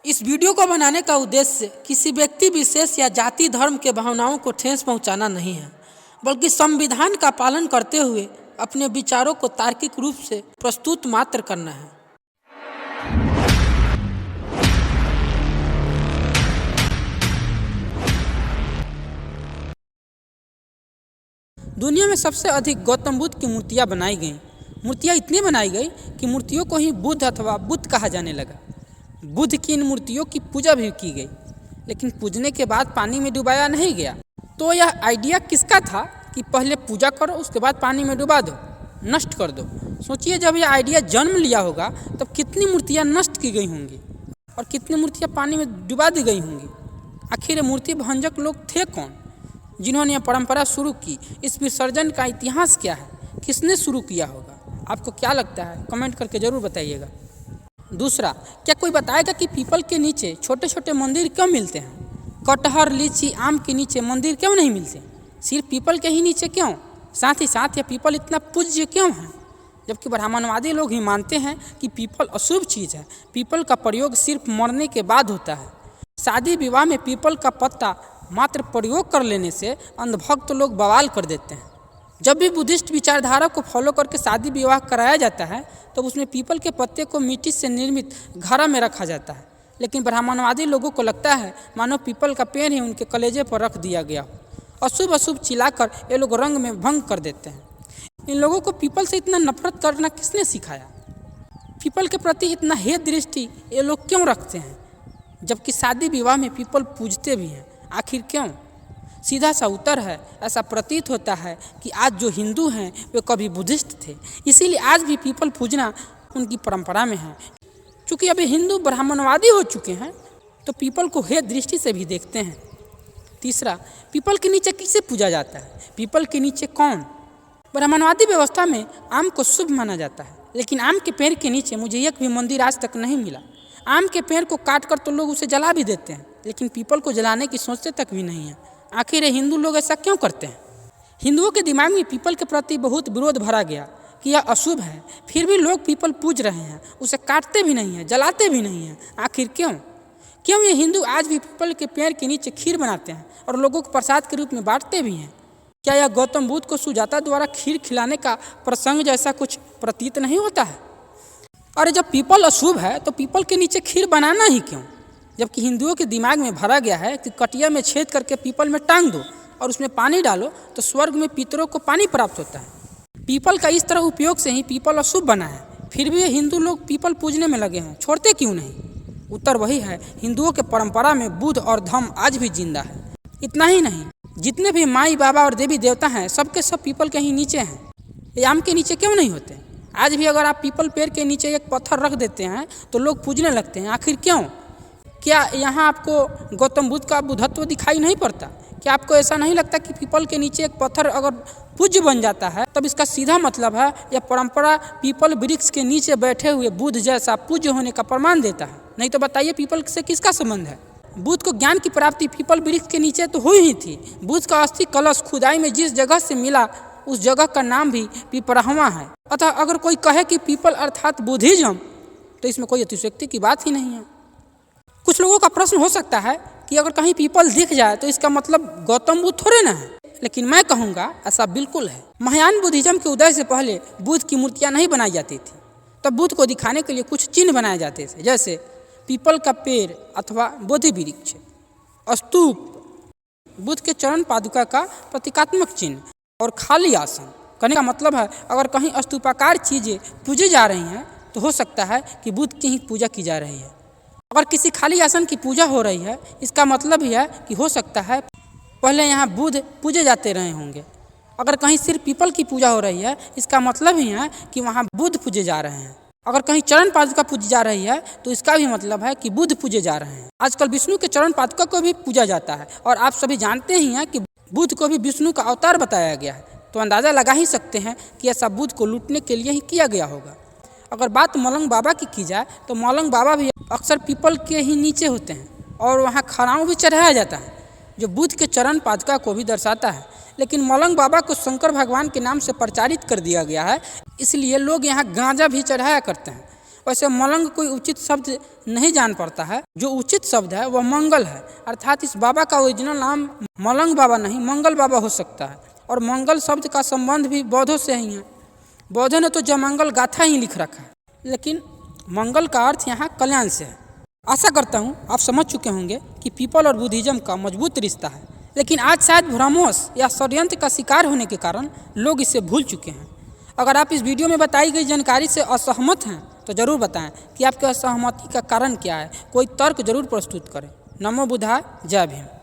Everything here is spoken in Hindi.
इस वीडियो को बनाने का उद्देश्य किसी व्यक्ति विशेष या जाति धर्म के भावनाओं को ठेस पहुंचाना नहीं है, बल्कि संविधान का पालन करते हुए अपने विचारों को तार्किक रूप से प्रस्तुत मात्र करना है। दुनिया में सबसे अधिक गौतम बुद्ध की मूर्तियां बनाई गईं। मूर्तियां इतनी बनाई गई कि मूर्तियों को ही बुद्ध अथवा बुद्ध कहा जाने लगा। बुद्ध की इन मूर्तियों की पूजा भी की गई, लेकिन पूजने के बाद पानी में डुबाया नहीं गया। तो यह आइडिया किसका था कि पहले पूजा करो, उसके बाद पानी में डुबा दो, नष्ट कर दो। सोचिए, जब यह आइडिया जन्म लिया होगा तब कितनी मूर्तियाँ नष्ट की गई होंगी और कितनी मूर्तियाँ पानी में डुबा दी गई होंगी। आखिर मूर्ति भंजक लोग थे कौन जिन्होंने यह परंपरा शुरू की? इस विसर्जन का इतिहास क्या है? किसने शुरू किया होगा? आपको क्या लगता है? कमेंट करके ज़रूर बताइएगा। दूसरा, क्या कोई बताएगा कि पीपल के नीचे छोटे छोटे मंदिर क्यों मिलते हैं? कटहर, लीची, आम के नीचे मंदिर क्यों नहीं मिलते? सिर्फ पीपल के ही नीचे क्यों? साथ ही साथ यह पीपल इतना पूज्य क्यों है? जबकि ब्राह्मणवादी लोग ही मानते हैं कि पीपल अशुभ चीज़ है। पीपल का प्रयोग सिर्फ मरने के बाद होता है। शादी विवाह में पीपल का पत्ता मात्र प्रयोग कर लेने से अंधभक्त लोग बवाल कर देते हैं। जब भी बुद्धिस्ट विचारधारा को फॉलो करके शादी विवाह कराया जाता है तो उसमें पीपल के पत्ते को मिट्टी से निर्मित घड़ा में रखा जाता है। लेकिन ब्राह्मणवादी लोगों को लगता है मानो पीपल का पेड़ ही उनके कलेजे पर रख दिया गया हो। अशुभ अशुभ चिल्लाकर ये लोग रंग में भंग कर देते हैं। इन लोगों को पीपल से इतना नफरत करना किसने सिखाया? पीपल के प्रति इतना हेय दृष्टि ये लोग क्यों रखते हैं, जबकि शादी विवाह में पीपल पूजते भी हैं? आखिर क्यों? सीधा सा उत्तर है, ऐसा प्रतीत होता है कि आज जो हिंदू हैं वे कभी बुद्धिस्ट थे, इसीलिए आज भी पीपल पूजना उनकी परंपरा में है। चूँकि अभी हिंदू ब्राह्मणवादी हो चुके हैं तो पीपल को हेय दृष्टि से भी देखते हैं। तीसरा, पीपल के नीचे किसे पूजा जाता है? पीपल के नीचे कौन? ब्राह्मणवादी व्यवस्था में आम को शुभ माना जाता है, लेकिन आम के पेड़ के नीचे मुझे एक भी मंदिर आज तक नहीं मिला। आम के पेड़ को काट कर तो लोग उसे जला भी देते हैं, लेकिन पीपल को जलाने की सोचते तक भी नहीं है। आखिर हिंदू लोग ऐसा क्यों करते हैं? हिंदुओं के दिमाग में पीपल के प्रति बहुत विरोध भरा गया कि यह अशुभ है, फिर भी लोग पीपल पूज रहे हैं, उसे काटते भी नहीं हैं, जलाते भी नहीं हैं। आखिर क्यों? क्यों ये हिंदू आज भी पीपल के पेड़ के नीचे खीर बनाते हैं और लोगों को प्रसाद के रूप में बांटते भी हैं? क्या यह गौतम बुद्ध को सुजाता द्वारा खीर खिलाने का प्रसंग जैसा कुछ प्रतीत नहीं होता है? अरे जब पीपल अशुभ है तो पीपल के नीचे खीर बनाना ही क्यों? जबकि हिंदुओं के दिमाग में भरा गया है कि कटिया में छेद करके पीपल में टांग दो और उसमें पानी डालो तो स्वर्ग में पितरों को पानी प्राप्त होता है। पीपल का इस तरह उपयोग से ही पीपल अशुभ बना है, फिर भी हिंदू लोग पीपल पूजने में लगे हैं। छोड़ते क्यों नहीं? उत्तर वही है, हिंदुओं के परंपरा में बुद्ध और धम्म आज भी जिंदा है। इतना ही नहीं, जितने भी माई बाबा और देवी देवता हैं सबके सब पीपल के ही नीचे हैं। ये आम के नीचे क्यों नहीं होते? आज भी अगर आप पीपल पेड़ के नीचे एक पत्थर रख देते हैं तो लोग पूजने लगते हैं। आखिर क्यों? क्या यहाँ आपको गौतम बुद्ध का बुद्धत्व दिखाई नहीं पड़ता? क्या आपको ऐसा नहीं लगता कि पीपल के नीचे एक पत्थर अगर पूज्य बन जाता है तब इसका सीधा मतलब है यह परंपरा पीपल वृक्ष के नीचे बैठे हुए बुद्ध जैसा पूज्य होने का प्रमाण देता है? नहीं तो बताइए पीपल से किसका संबंध है? बुद्ध को ज्ञान की प्राप्ति पीपल वृक्ष के नीचे तो हुई ही थी। बुद्ध का अस्थि कलश खुदाई में जिस जगह से मिला उस जगह का नाम भी पिपराहवा है। अतः अगर कोई कहे कि पीपल अर्थात बुद्धिज्म तो इसमें कोई अतिशयोक्ति की बात ही नहीं है। कुछ लोगों का प्रश्न हो सकता है कि अगर कहीं पीपल दिख जाए तो इसका मतलब गौतम बुद्ध थोड़े ना है, लेकिन मैं कहूँगा ऐसा बिल्कुल है। महायान बुद्धिज्म के उदय से पहले बुद्ध की मूर्तियाँ नहीं बनाई जाती थी। तब बुद्ध को दिखाने के लिए कुछ चिन्ह बनाए जाते थे, जैसे पीपल का पेड़ अथवा बोधि वृक्ष, स्तूप, बुद्ध के चरण पादुका का प्रतीकात्मक चिन्ह और खाली आसन। कहने का मतलब है अगर कहीं स्तूपाकार चीज़ें पूजी जा रही हैं तो हो सकता है कि बुद्ध की ही पूजा की जा रही है। अगर किसी खाली आसन की पूजा हो रही है इसका मतलब ही है कि हो सकता है पहले यहाँ बुद्ध पूजे जाते रहे होंगे। अगर कहीं सिर्फ पीपल की पूजा हो रही है इसका मतलब ही है कि वहाँ बुद्ध पूजे जा रहे हैं। अगर कहीं चरण पादुका पूजी जा रही है तो इसका भी मतलब है कि बुद्ध पूजे जा रहे हैं। आजकल विष्णु के चरण पादुका को भी पूजा जाता है और आप सभी जानते ही हैं कि बुद्ध को भी विष्णु का अवतार बताया गया है, तो अंदाज़ा लगा ही सकते हैं कि ऐसा बुद्ध को लूटने के लिए ही किया गया होगा। अगर बात मौलंग बाबा की जाए तो मौलंग बाबा भी अक्सर पीपल के ही नीचे होते हैं और वहाँ खड़ाऊँ भी चढ़ाया जाता है जो बुद्ध के चरण पादुका को भी दर्शाता है। लेकिन मौलंग बाबा को शंकर भगवान के नाम से प्रचारित कर दिया गया है, इसलिए लोग यहाँ गांजा भी चढ़ाया करते हैं। वैसे मलंग कोई उचित शब्द नहीं जान पड़ता है। जो उचित शब्द है वह मंगल है, अर्थात इस बाबा का ओरिजिनल नाम मलंग बाबा नहीं मंगल बाबा हो सकता है। और मंगल शब्द का संबंध भी बौद्धों से ही है। बौद्धों ने तो जयमंगल गाथा ही लिख रखा है, लेकिन मंगल का अर्थ यहाँ कल्याण से है। आशा करता हूँ आप समझ चुके होंगे कि पीपल और बुद्धिज्म का मजबूत रिश्ता है, लेकिन आज शायद भ्रमोश या षड्यंत्र का शिकार होने के कारण लोग इसे भूल चुके हैं। अगर आप इस वीडियो में बताई गई जानकारी से असहमत हैं तो ज़रूर बताएं कि आपके असहमति का कारण क्या है। कोई तर्क जरूर प्रस्तुत करें। नमो बुद्धाय, जय भीम।